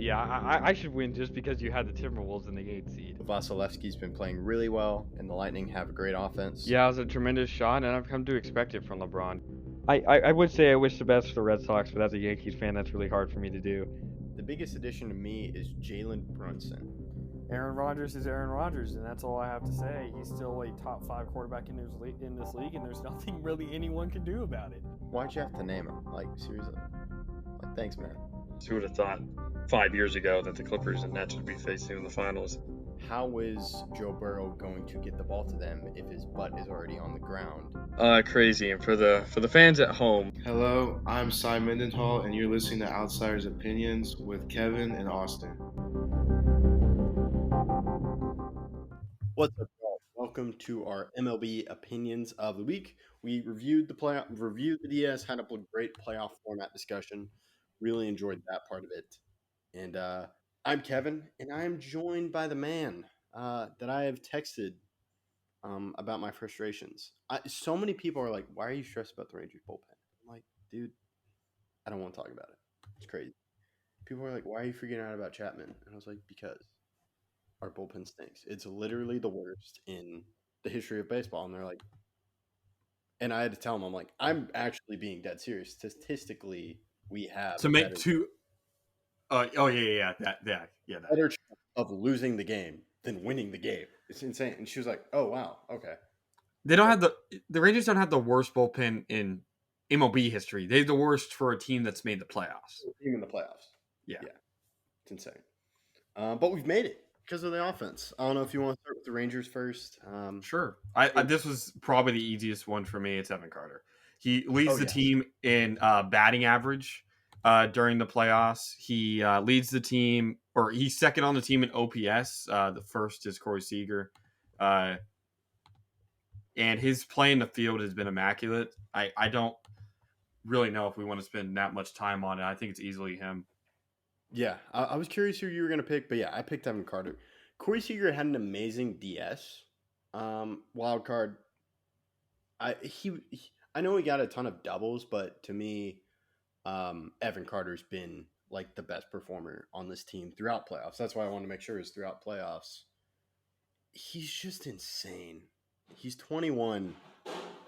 yeah, I should win just because you had the Timberwolves in the 8th seed. Vasilevsky's been playing really well, and the Lightning have a great offense. Yeah, it was a tremendous shot, and I've come to expect it from LeBron. I would say I wish the best for the Red Sox, but as a Yankees fan, that's really hard for me to do. The biggest addition to me is Jalen Brunson. Aaron Rodgers is Aaron Rodgers, and that's all I have to say. He's still a top 5 quarterback in this league, and there's nothing really anyone can do about it. Why'd you have to name him? Like, seriously? Like, thanks, man. Who would have thought 5 years ago that the Clippers and Nets would be facing in the finals? How is Joe Burrow going to get the ball to them if his butt is already on the ground? Crazy. And for the fans at home, Hello, I'm Cy Mendenhall, and you're listening to Outsiders Opinions with Kevin and Austin. What's up, y'all? Welcome to our MLB Opinions of the week. We reviewed the DS, had a great playoff format discussion. Really enjoyed that part of it. And I'm Kevin, and I am joined by the man that I have texted about my frustrations. So many people are like, "Why are you stressed about the Rangers bullpen?" I'm like, dude, I don't want to talk about it. It's crazy. People are like, "Why are you freaking out about Chapman?" And I was like, because our bullpen stinks. It's literally the worst in the history of baseball. And they're like, and I had to tell them, I'm like, I'm actually being dead serious. Statistically, we have to make better, two. That. better chance of losing the game than winning the game. It's insane. And she was like, "Oh wow, okay." They don't have the Rangers don't have the worst bullpen in MLB history. They're the worst for a team that's made the playoffs. Team in the playoffs. Yeah. It's insane. But we've made it because of the offense. I don't know if you want to start with the Rangers first. Sure. I this was probably the easiest one for me. It's Evan Carter. He leads the team in batting average during the playoffs. He leads the team, or he's second on the team in OPS. The first is Corey Seager. And his play in the field has been immaculate. I don't really know if we want to spend that much time on it. I think it's easily him. Yeah, I was curious who you were going to pick, but yeah, I picked Evan Carter. Corey Seager had an amazing DS. Wild card. I know he got a ton of doubles, but to me, Evan Carter's been like the best performer on this team throughout playoffs. That's why I wanted to make sure it's throughout playoffs. He's just insane. He's 21,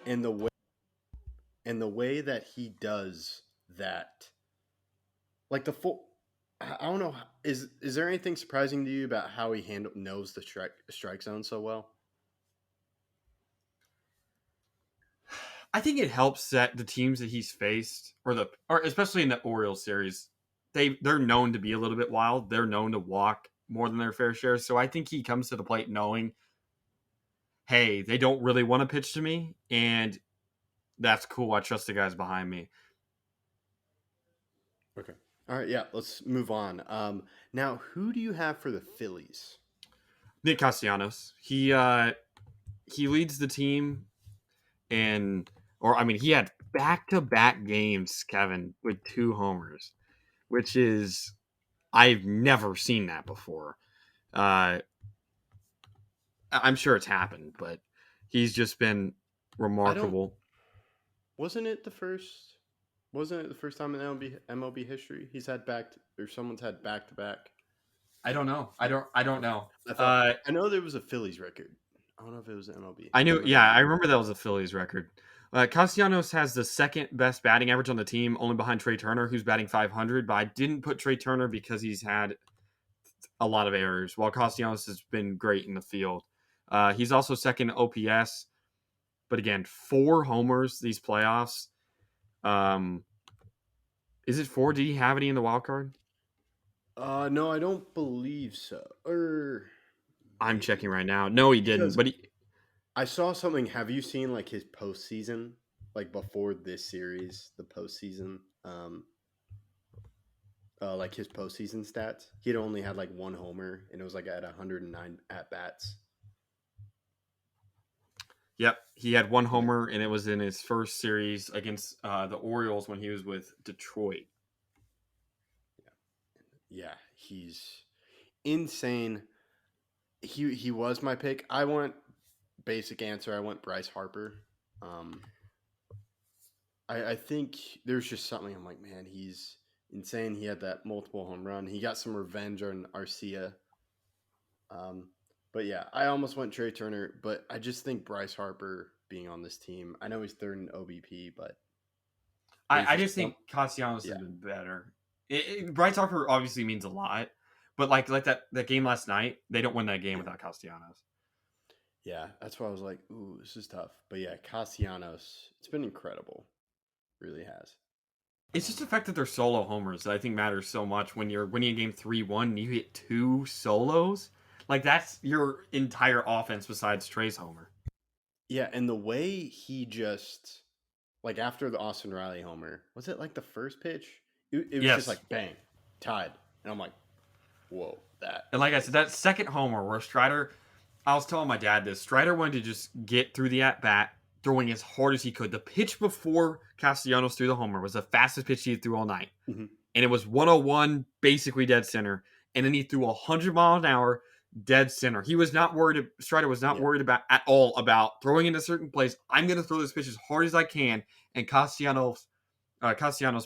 and the way that he does that, like the full. I don't know. Is there anything surprising to you about how he knows the strike zone so well? I think it helps that the teams that he's faced, or especially in the Orioles series, they're known to be a little bit wild. They're known to walk more than their fair share. So I think he comes to the plate knowing, hey, they don't really want to pitch to me, and that's cool. I trust the guys behind me. Okay. All right, yeah, let's move on. Now, who do you have for the Phillies? Nick Castellanos. He leads the team, he had back-to-back games, Kevin, with 2 homers, which is I've never seen that before. I'm sure it's happened, but he's just been remarkable. Wasn't it the first time in MLB history someone's had back-to-back? I don't know. I don't know. I know there was a Phillies record. I don't know if it was MLB. I knew. Yeah, I remember that was a Phillies record. Castellanos has the second best batting average on the team, only behind Trey Turner, who's batting .500. But I didn't put Trey Turner because he's had a lot of errors, while Castellanos has been great in the field. He's also second in OPS. But again, 4 homers these playoffs. Is it 4? Did he have any in the wild card? No, I don't believe so. I'm checking right now. No, he didn't. But I saw something. Have you seen like his postseason, like before this series, the postseason, like his postseason stats? He'd only had like 1 homer, and it was like at 109 at bats. Yep, he had 1 homer, and it was in his first series against the Orioles when he was with Detroit. Yeah, he's insane. He was my pick. I went basic answer. I went Bryce Harper. I think there's just something I'm like, man, he's insane. He had that multiple home run. He got some revenge on Arcia. But yeah, I almost went Trey Turner, but I just think Bryce Harper being on this team. I know he's third in OBP, but I just think Castellanos Yeah. has been better. Bryce Harper obviously means a lot, but like that game last night, they don't win that game without Castellanos. yeah, that's why I was like, ooh, this is tough. But yeah, Castellanos, it's been incredible. Really has. It's just the fact that they're solo homers that I think matters so much when you're winning a game 3-1 and you hit 2 solos. Like, that's your entire offense besides Trey's homer. Yeah, and the way he just, like after the Austin Riley homer, was it like the first pitch? It was Yes. just like bang, tied. And I'm like, whoa, that. And like I said, that second homer where Strider, I was telling my dad this, Strider wanted to just get through the at-bat, throwing as hard as he could. The pitch before Castellanos threw the homer was the fastest pitch he threw all night. Mhm. And it was 101, basically dead center. And then he threw 100 miles an hour, dead center. He was not worried. Strider was not worried about at all about throwing in a certain place. I'm going to throw this pitch as hard as I can. And Castellanos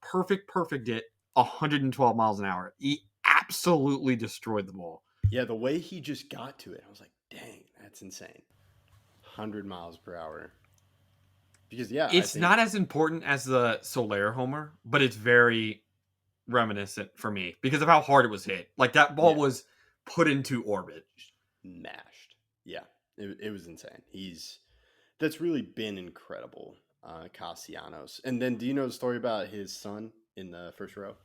perfect it 112 miles an hour. He absolutely destroyed the ball. Yeah, the way he just got to it, I was like, dang, that's insane. 100 miles per hour. Because, yeah. It's not as important as the Soler homer, but it's very reminiscent for me because of how hard it was hit. Like, that ball was put into orbit. Mashed. Yeah, it was insane. That's really been incredible, Castellanos. And then, do you know the story about his son in the first row?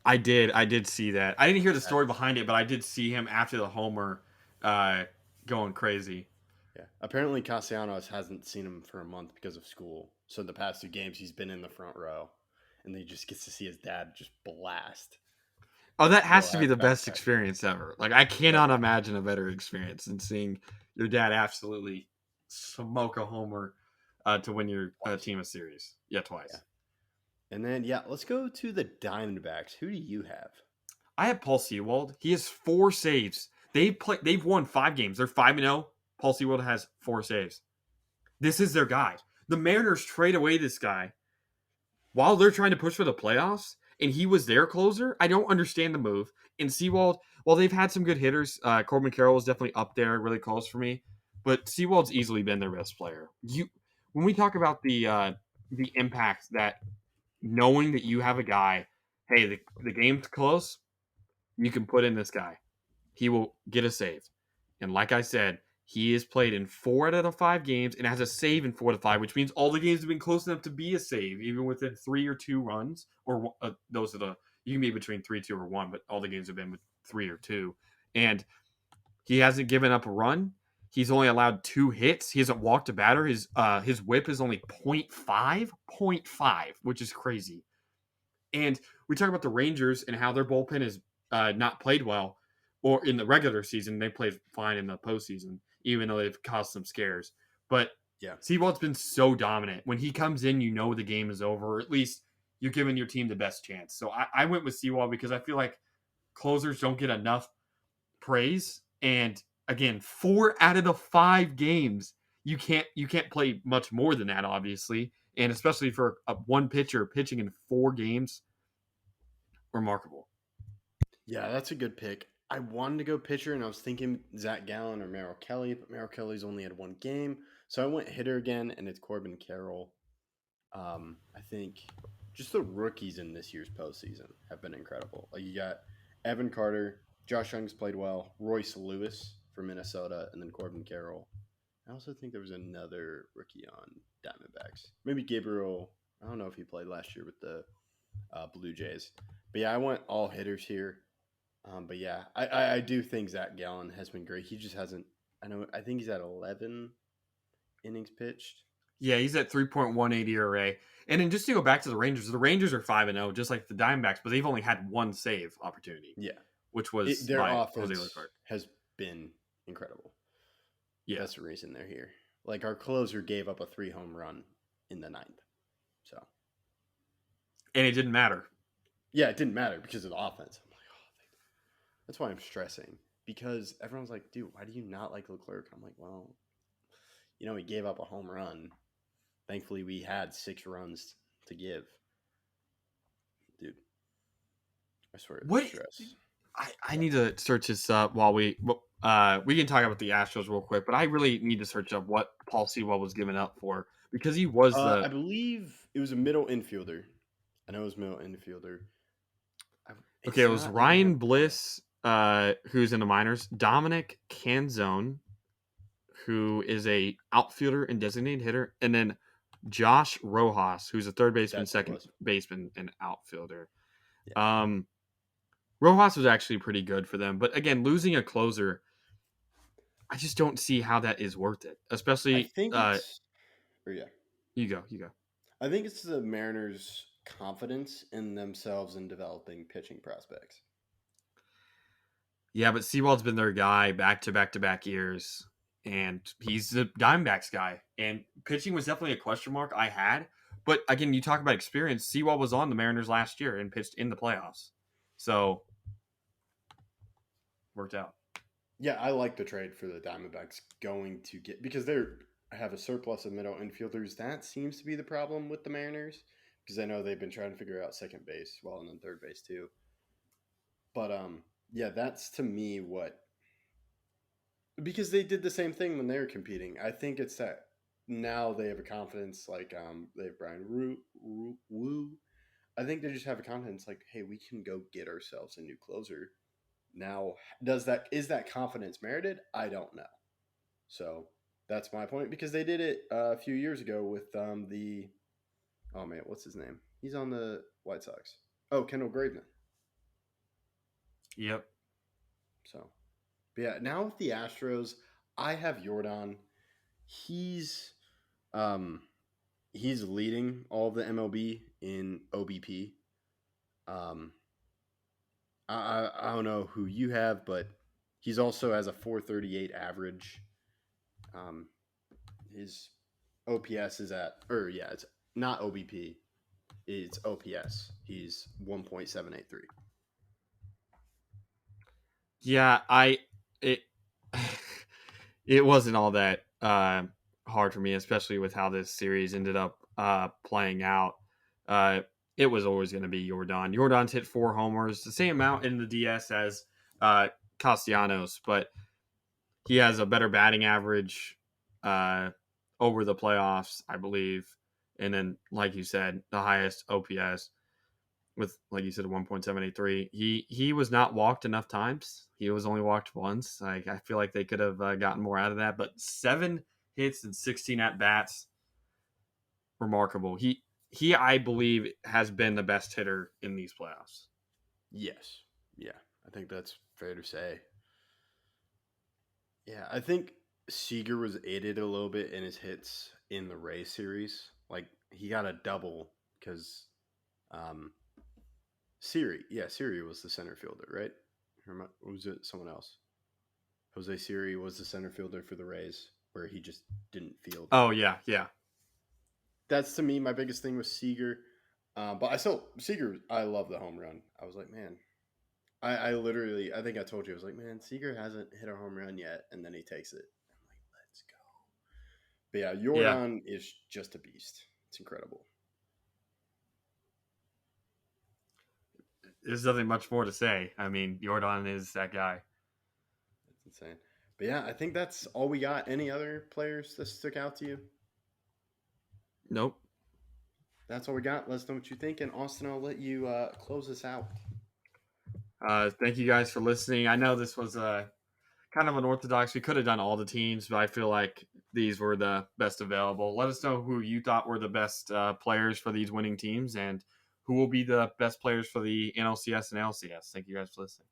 I did see that. I didn't hear the story behind it, but I did see him after the homer going crazy. Yeah. Apparently, Castellanos hasn't seen him for a month because of school. So the past 2 games, he's been in the front row, and he just gets to see his dad just blast. Oh, that has to be the best experience ever. Like, I cannot imagine a better experience than seeing your dad absolutely smoke a homer to win your team a series. Yeah, twice. Yeah. And then, let's go to the Diamondbacks. Who do you have? I have Paul Sewald. He has 4 saves. They've won 5 games. They're 5-0. Paul Sewald has 4 saves. This is their guy. The Mariners trade away this guy while they're trying to push for the playoffs, and he was their closer. I don't understand the move. And Sewald, while they've had some good hitters, Corbin Carroll was definitely up there, really close for me. But Sewald's easily been their best player. When we talk about the impact that knowing that you have a guy, hey, the game's close, you can put in this guy. He will get a save. And like I said, he has played in 4 out of the 5 games and has a save in 4 out of 5, which means all the games have been close enough to be a save, even within 3 or 2 runs. Or those are you can be between 3, 2, or 1, but all the games have been with 3 or 2. And he hasn't given up a run. He's only allowed 2 hits. He hasn't walked a batter. His whip is only 0.5, which is crazy. And we talk about the Rangers and how their bullpen is not played well, or in the regular season. They played fine in the postseason, even though they've caused some scares. But Sewald's been so dominant. When he comes in, you know the game is over, or at least you're giving your team the best chance. So I went with Sewald because I feel like closers don't get enough praise. And again, 4 out of the 5 games, you can't play much more than that, obviously. And especially for one pitcher pitching in 4 games, remarkable. Yeah, that's a good pick. I wanted to go pitcher, and I was thinking Zach Gallen or Merrill Kelly, but Merrill Kelly's only had 1 game. So I went hitter again, and it's Corbin Carroll. I think just the rookies in this year's postseason have been incredible. Like, you got Evan Carter, Josh Young's played well, Royce Lewis from Minnesota, and then Corbin Carroll. I also think there was another rookie on Diamondbacks. Maybe Gabriel. I don't know if he played last year with the Blue Jays. But yeah, I went all hitters here. But yeah, I do think Zach Gallen has been great. He just hasn't. I think he's at 11 innings pitched. Yeah, he's at 3.18 ERA. And then just to go back to the Rangers are 5-0, just like the Diamondbacks, but they've only had 1 save opportunity. Yeah, which was their offense has been incredible. Yeah, that's the reason they're here. Like, our closer gave up a 3-home run in the 9th, so and it didn't matter. Yeah, it didn't matter because of the offense. I'm like, that's why I'm stressing, because everyone's like, dude, why do you not like Leclerc? I'm like, well, he gave up a home run. Thankfully, we had 6 runs to give. Dude, I swear. What? Stress. I need to search this up while we can talk about the Astros real quick, but I really need to search up what Paul Sewell was given up for because he was I believe it was a middle infielder. I know it was middle infielder. Okay, it was Ryan Bliss, who's in the minors, Dominic Canzone, who is a outfielder and designated hitter, and then Josh Rojas, who's a third baseman, second baseman, and outfielder. Yeah. Rojas was actually pretty good for them, but again, losing a closer, I just don't see how that is worth it. Especially, I think it's, you go. I think it's the Mariners' confidence in themselves in developing pitching prospects. Yeah, but Sewell's been their guy back years, and he's the Diamondbacks guy. And pitching was definitely a question mark I had. But again, you talk about experience. Sewell was on the Mariners last year and pitched in the playoffs. So, worked out. Yeah, I like the trade for the Diamondbacks going to get, because they have a surplus of middle infielders. That seems to be the problem with the Mariners, because I know they've been trying to figure out second base, well, and then third base too. But yeah, that's to me because they did the same thing when they were competing. I think it's that now they have a confidence, like they have Brian Woo. I think they just have a confidence like, hey, we can go get ourselves a new closer. Now, is that confidence merited? I don't know. So that's my point, because they did it a few years ago with oh man, what's his name? He's on the White Sox. Oh, Kendall Graveman. Yep. So, but yeah, now with the Astros, I have Jordan. He's leading all the MLB in OBP. I don't know who you have, but he's also has a 438 average. His OPS is it's not OBP. It's OPS. He's 1.783. Yeah, it wasn't all that hard for me, especially with how this series ended up playing out. It was always going to be Jordan. Jordan's hit 4 homers, the same amount in the DS as Castellanos, but he has a better batting average over the playoffs, I believe. And then, like you said, the highest OPS with, like you said, 1.783. He was not walked enough times. He was only walked once. I feel like they could have gotten more out of that. But 7 hits and 16 at-bats, remarkable. He, I believe, has been the best hitter in these playoffs. Yes. Yeah, I think that's fair to say. Yeah, I think Seager was aided a little bit in his hits in the Rays series. Like, he got a double because Siri was the center fielder, right? Or was it someone else? Jose Siri was the center fielder for the Rays, where he just didn't field. Oh, yeah. That's, to me, my biggest thing with Seager. But Seager, I love the home run. I was like, man, I literally, I think I told you, I was like, man, Seager hasn't hit a home run yet, and then he takes it. I'm like, let's go. But yeah, Jordan is just a beast. It's incredible. There's nothing much more to say. I mean, Jordan is that guy. That's insane. But yeah, I think that's all we got. Any other players that stuck out to you? Nope. That's all we got. Let us know what you think. And Austin, I'll let you close us out. Thank you guys for listening. I know this was kind of unorthodox. We could have done all the teams, but I feel like these were the best available. Let us know who you thought were the best players for these winning teams and who will be the best players for the NLCS and LCS. Thank you guys for listening.